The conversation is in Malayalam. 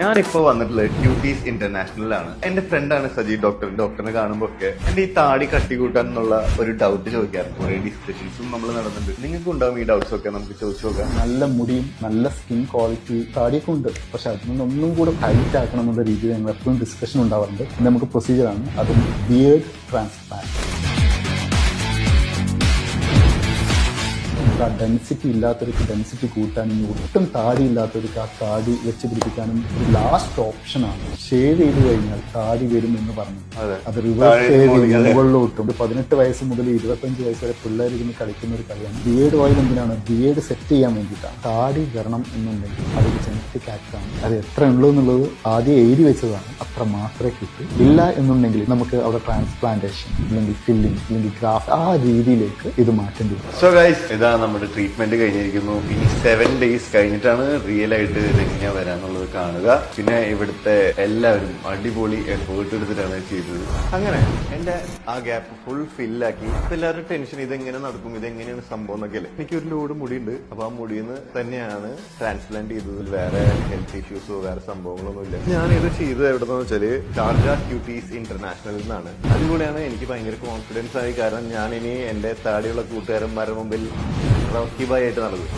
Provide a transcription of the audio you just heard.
ഞാനിപ്പോ വന്നിട്ടുള്ളത് ക്യൂട്ടീസ് ഇന്റർനാഷണലിലാണ്. എന്റെ ഫ്രണ്ടാണ് സജി ഡോക്ടറിനെ കാണുമ്പോ ഒക്കെ എന്റെ ഈ താടി കട്ടി കൂട്ടാൻ എന്നുള്ള ഒരു ഡൗട്ട് ചോദിക്കാറുണ്ട്. കുറെ ഡിസ്കഷൻസും നമ്മൾ നടന്നിട്ടുണ്ട്. നിങ്ങൾക്ക് ഉണ്ടാവും ഈ ഡൗട്ട്സ് ഒക്കെ, നമുക്ക് ചോദിച്ചു നോക്കാം. നല്ല മുടിയും നല്ല സ്കിൻ ക്വാളിറ്റി താടിയൊക്കെ ഉണ്ട്, പക്ഷെ അതിൽ നിന്നൊന്നും കൂടെ ഹൈറ്റ് ആക്കണം എന്നുള്ള രീതിയിൽ ഞങ്ങൾ എപ്പോഴും ഡിസ്കഷൻ ഉണ്ടാവാറുണ്ട്. നമുക്ക് പ്രൊസീജിയറാണ്, അതും ബിയേർഡ് ട്രാൻസ്പ്ലാന്റ്. ആ ഡെൻസിറ്റി ഇല്ലാത്തവർക്ക് ഡെൻസിറ്റി കൂട്ടാനും ഒട്ടും താടി ഇല്ലാത്തവർക്ക് ആ താടി വെച്ച് പിടിപ്പിക്കാനും ഒരു ലാസ്റ്റ് ഓപ്ഷനാണ്. ഷേവ് ചെയ്ത് കഴിഞ്ഞാൽ താടി വരും എന്ന് പറഞ്ഞു അത് റിവേഴ്സ് ഷേവിങ് മുകളിലോട്ടും. 18 വയസ്സ് മുതൽ 25 വയസ്സ് വരെ പിള്ളേർ ഇരുന്ന് കളിക്കുന്ന ഒരു കളിയാണ്. ബിയേഡ് ഓയിൽ എന്തിനാണ്? ബിയേഡ് സെറ്റ് ചെയ്യാൻ വേണ്ടിയിട്ടാണ്. താടി വരണം എന്നുണ്ടെങ്കിൽ അതൊരു ജനറ്റിക് ആക്ടാണ്. അത് എത്ര ഉള്ളൂ എന്നുള്ളത് ആദ്യം എഴുതി വെച്ചതാണ്, അത്ര മാത്രമേ കിട്ടൂ. ഇല്ല എന്നുണ്ടെങ്കിൽ നമുക്ക് അവിടെ ട്രാൻസ്പ്ലാന്റേഷൻ അല്ലെങ്കിൽ ഫില്ലിംഗ് അല്ലെങ്കിൽ ഗ്രാഫ്റ്റ് ആ രീതിയിലേക്ക് ഇത് മാറ്റേണ്ടി വരും. സോ ഗൈസ്, ഇതാണ് നമ്മുടെ ട്രീറ്റ്മെന്റ് കഴിഞ്ഞിരിക്കുന്നു. ഇനി 7 days കഴിഞ്ഞിട്ടാണ് റിയൽ ആയിട്ട് ഇതെങ്ങനെയാ വരാന്നുള്ളത് കാണുക. പിന്നെ ഇവിടുത്തെ എല്ലാവരും അടിപൊളി എഫേർട്ട് എടുത്തിട്ടാണ് ചെയ്തത്. അങ്ങനെ എന്റെ ആ ഗ്യാപ്പ് ഫുൾ ഫില്ലാക്കി. എല്ലാവരും ടെൻഷൻ, ഇതെങ്ങനെ നടക്കും, ഇതെങ്ങനെയാണ് സംഭവം എന്നൊക്കെ അല്ലേ. എനിക്കൊരു ലോഡ് മുടിയുണ്ട്, അപ്പൊ ആ മുടിയിൽ തന്നെയാണ് ട്രാൻസ്പ്ലാന്റ് ചെയ്തത്. വേറെ ഹെൽത്ത് ഇഷ്യൂസോ വേറെ സംഭവങ്ങളൊന്നും ഇല്ല. ഞാൻ ഇത് ചെയ്തത് എവിടെന്ന് വെച്ചാല് ഷാർജ ക്യൂട്ടീസ് ഇന്റർനാഷണലിൽ നിന്നാണ്. അതുകൂടെയാണ് എനിക്ക് ഭയങ്കര കോൺഫിഡൻസ് ആയി. കാരണം ഞാൻ ഇനി എന്റെ താടിയുള്ള കൂട്ടുകാരന്മാരുടെ മുമ്പിൽ റോക്കി ബോയ് ആയിട്ട് നടന്നു.